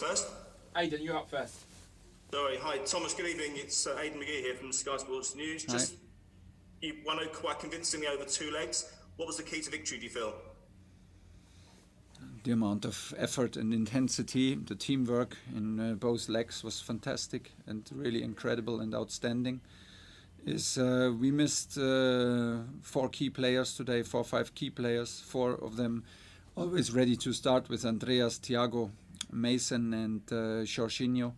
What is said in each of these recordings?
ladies first? Aidan, you're up first. Sorry, hi Thomas, good evening. It's Aidan McGee here from Sky Sports News. Hi. You won quite convincingly over 2 legs. What was the key to victory, do you feel? The amount of effort and intensity, the teamwork in both legs was fantastic and really incredible and outstanding. We missed 4 key players today, 4 or 5 key players, 4 of them always ready to start with Andreas, Thiago, Mason and Jorginho.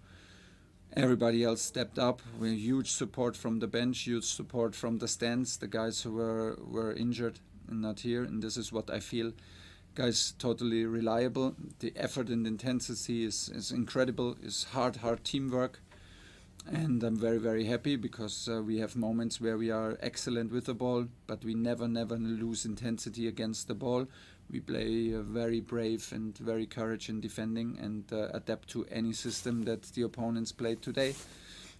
Everybody else stepped up with huge support from the bench, huge support from the stands, the guys who were injured and not here, and this is what I feel. Guys totally reliable. The effort and intensity is incredible, it's hard teamwork. And I'm very, very happy because we have moments where we are excellent with the ball, but we never lose intensity against the ball. We play very brave and very courage in defending and adapt to any system that the opponents played today.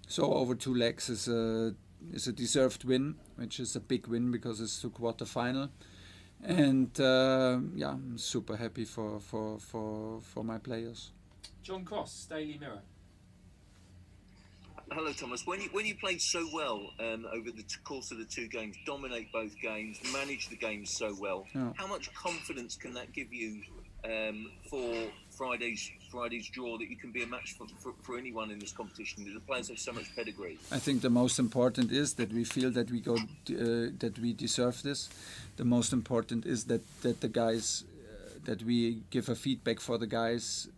So over 2 legs is a deserved win, which is a big win because it's the quarter-final. And I'm super happy for my players. John Cross, Daily Mirror. Hello, Thomas. When you played so well over the course of the 2 games, dominate both games, manage the games so well, how much confidence can that give you for Friday's draw, that you can be a match for anyone in this competition? The players have so much pedigree. I think the most important is that we feel that that we deserve this. The most important is that the guys, that we give a feedback for the guys.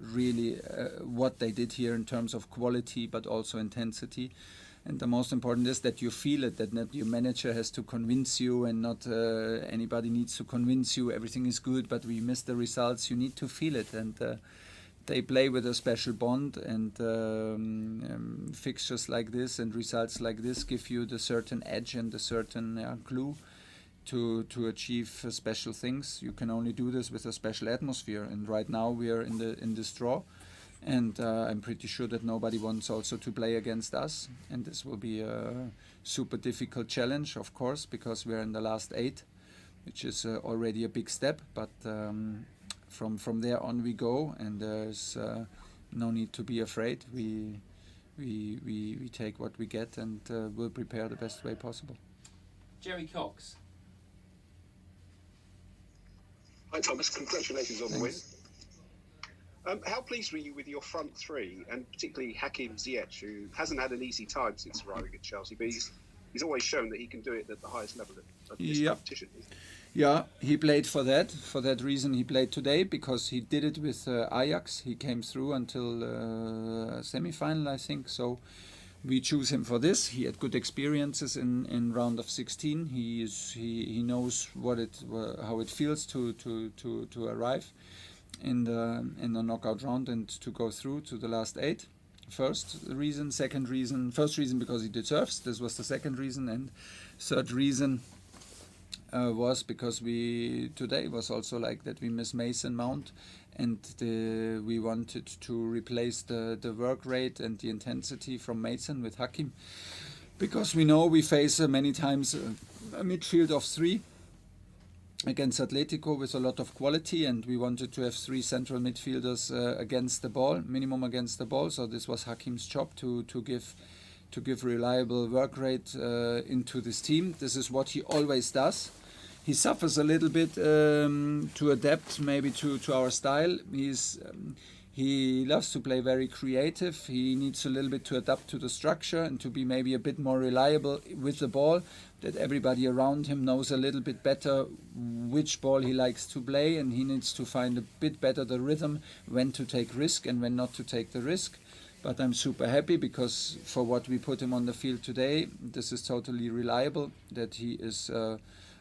Really what they did here in terms of quality but also intensity, and the most important is that you feel it, that not your manager has to convince you and not anybody needs to convince you everything is good but we miss the results. You need to feel it, and they play with a special bond, and fixtures like this and results like this give you the certain edge and the certain clue to achieve special things. You can only do this with a special atmosphere, and right now we are in this draw, and I'm pretty sure that nobody wants also to play against us, and this will be a super difficult challenge, of course, because we're in the last 8, which is already a big step, but from there on we go, and there's no need to be afraid. We take what we get, and we'll prepare the best way possible. Jerry Cox. Hi Thomas, congratulations on the win. How pleased were you with your front 3, and particularly Hakim Ziyech, who hasn't had an easy time since arriving at Chelsea, but he's always shown that he can do it at the highest level of this competition. Yeah, he played for that. For that reason he played today, because he did it with Ajax. He came through until semi-final, I think, so we choose him for this. He had good experiences in round of 16. He knows how it feels to arrive in the knockout round and to go through to the last 8. First reason because he deserves. This was the second reason, and third reason was because today was also like that we miss Mason Mount, and we wanted to replace the work rate and the intensity from Mason with Hakim, because we know we face many times a midfield of 3 against Atletico with a lot of quality, and we wanted to have 3 central midfielders against the ball, minimum against the ball. So this was Hakim's job to give reliable work rate into this team. This is what he always does. He suffers a little bit to adapt maybe to our style. He loves to play very creative. He needs a little bit to adapt to the structure and to be maybe a bit more reliable with the ball, that everybody around him knows a little bit better which ball he likes to play, and he needs to find a bit better the rhythm, when to take risk and when not to take the risk. But I'm super happy because for what we put him on the field today, this is totally reliable, that he is a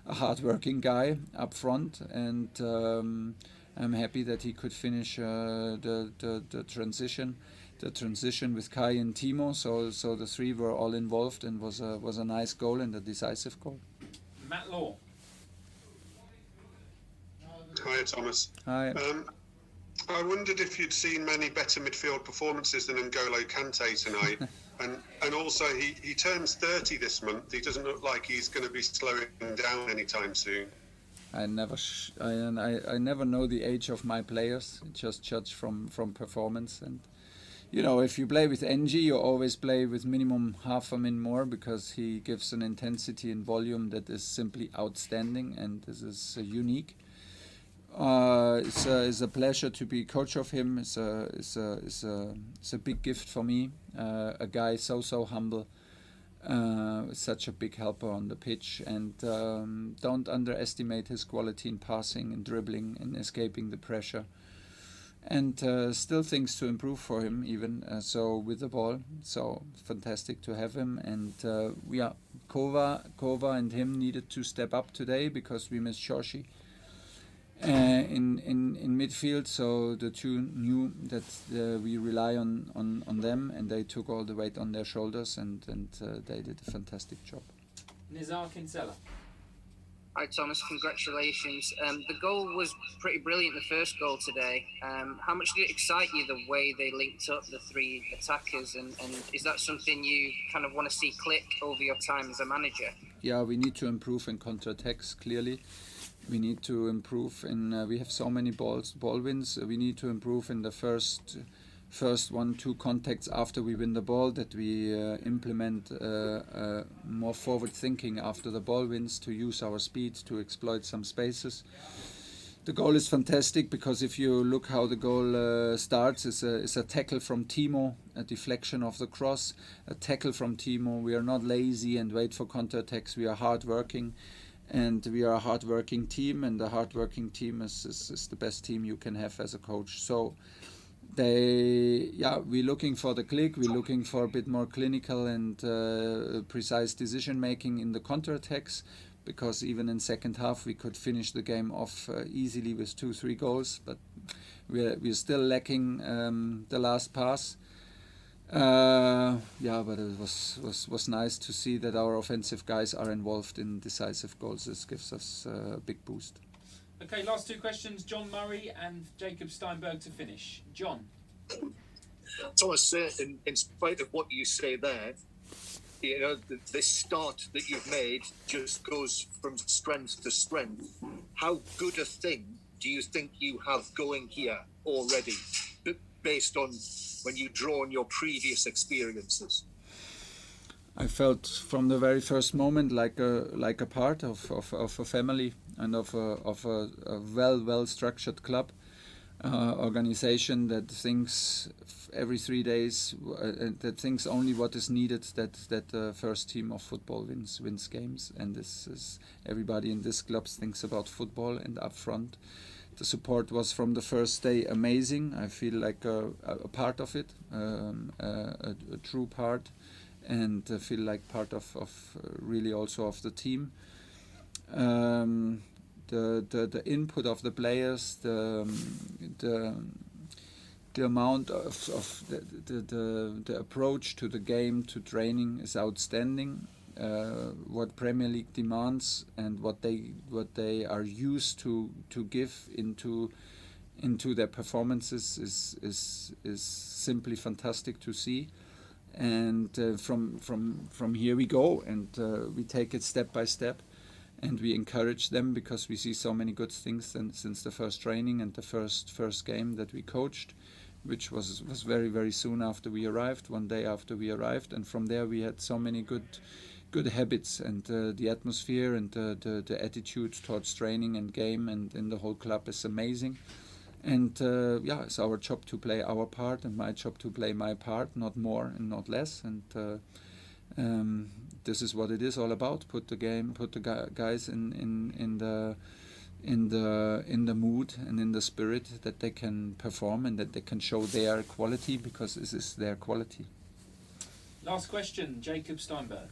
hard-working guy up front, and I'm happy that he could finish the transition with Kai and Timo. So the 3 were all involved, and was a nice goal and a decisive goal. Matt Law. Hi Thomas. Hi. I wondered if you'd seen many better midfield performances than N'Golo Kante tonight. And also, he turns 30 this month. He doesn't look like he's going to be slowing down anytime soon. I never know the age of my players. Just judge from performance. And you know, if you play with NG, you always play with minimum half a min more, because he gives an intensity and volume that is simply outstanding, and this is unique. It's a pleasure to be coach of him. It's a big gift for me. A guy so humble, such a big helper on the pitch, and don't underestimate his quality in passing and dribbling and escaping the pressure. And still things to improve for him, even so with the ball. So fantastic to have him. And Kova and him needed to step up today because we missed Shoshi in midfield. So the two knew that we rely on them, and they took all the weight on their shoulders, and they did a fantastic job. Nizar Kinsella. Hi Thomas, congratulations. The goal was pretty brilliant, the first goal today. How much did it excite you, the way they linked up the three attackers, and is that something you kind of want to see click over your time as a manager? Yeah, we need to improve in counter-attacks, clearly. We need to improve in, we have so many ball wins, we need to improve in the first 1-2 contacts after we win the ball, that we implement more forward thinking after the ball wins, to use our speed to exploit some spaces. The goal is fantastic because if you look how the goal starts, it's a tackle from Timo, a deflection of the cross, a tackle from Timo. We are not lazy and wait for counterattacks. We are hard-working, and we are a hard-working team, and a hard-working team is the best team you can have as a coach. So we're looking for the click, we're looking for a bit more clinical and precise decision making in the counterattacks, because even in second half we could finish the game off easily with 2-3 goals, but we're still lacking the last pass. But it was nice to see that our offensive guys are involved in decisive goals. This gives us a big boost. Okay, last two questions. John Murray and Jacob Steinberg to finish. John. Thomas, in spite of what you say there, you know, this start that you've made just goes from strength to strength. How good a thing do you think you have going here already, based on when you draw on your previous experiences? I felt from the very first moment like a part of a family and of a well structured club organization that thinks every 3 days, that thinks only what is needed, that the first team of football wins games, and this is everybody in this club thinks about football. And up front, the support was from the first day amazing. I feel like a part of it, a true part, and feel like part of really also of the team. The input of the players, the amount of the approach to the game, to training is outstanding. What Premier League demands and what they are used to give into their performances is simply fantastic to see. And from here we go, and we take it step by step, and we encourage them, because we see so many good things since the first training and the first game that we coached, which was very, very soon after we arrived, one day after we arrived. And from there we had so many good habits, and the atmosphere and the attitude towards training and game and in the whole club is amazing. And it's our job to play our part, and my job to play my part, not more and not less. And this is what it is all about. Put the guys in the mood and in the spirit that they can perform and that they can show their quality, because this is their quality. Last question, Jacob Steinberg.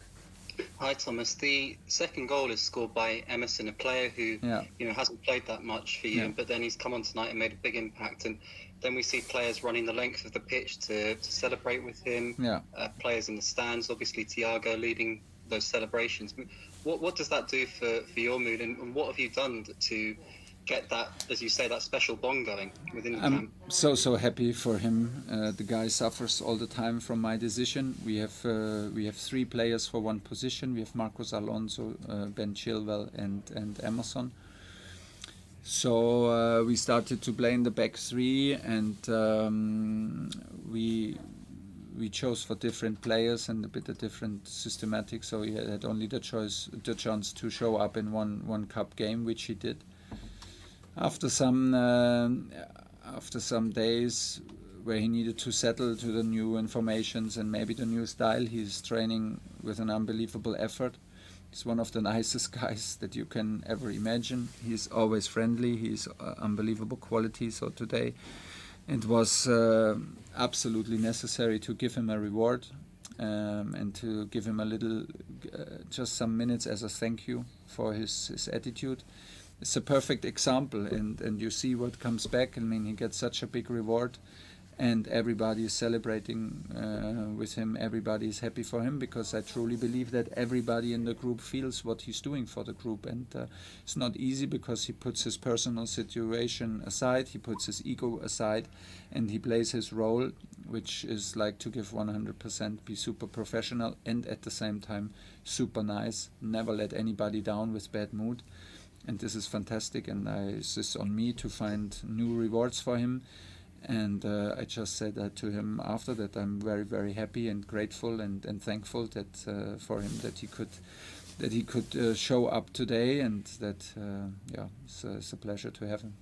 Hi Thomas. The second goal is scored by Emerson, a player who hasn't played that much for you, but then he's come on tonight and made a big impact. And then we see players running the length of the pitch to celebrate with him. Players in the stands, obviously Thiago leading those celebrations. What does that do for your mood, and what have you done to get that, as you say, that special bond going within the camp? I'm so happy for him. The guy suffers all the time from my decision. We have 3 players for one position. We have Marcos Alonso, Ben Chilwell, and Emerson. So we started to play in the back three, and we chose for different players and a bit of different systematic. So he had only the chance to show up in one cup game, which he did. After some days where he needed to settle to the new informations and maybe the new style, he's training with an unbelievable effort. He's one of the nicest guys that you can ever imagine. He's always friendly. He's unbelievable quality. So today it was absolutely necessary to give him a reward and to give him a little, just some minutes as a thank you for his attitude. It's a perfect example, and you see what comes back. I mean, he gets such a big reward, and everybody is celebrating with him. Everybody is happy for him, because I truly believe that everybody in the group feels what he's doing for the group. And it's not easy, because he puts his personal situation aside, he puts his ego aside, and he plays his role, which is like to give 100%, be super professional, and at the same time super nice, never let anybody down with bad mood. And this is fantastic, and it's just on me to find new rewards for him. And I just said that to him after that. I'm very, very happy and grateful and thankful that for him that he could show up today, and that it's a pleasure to have him.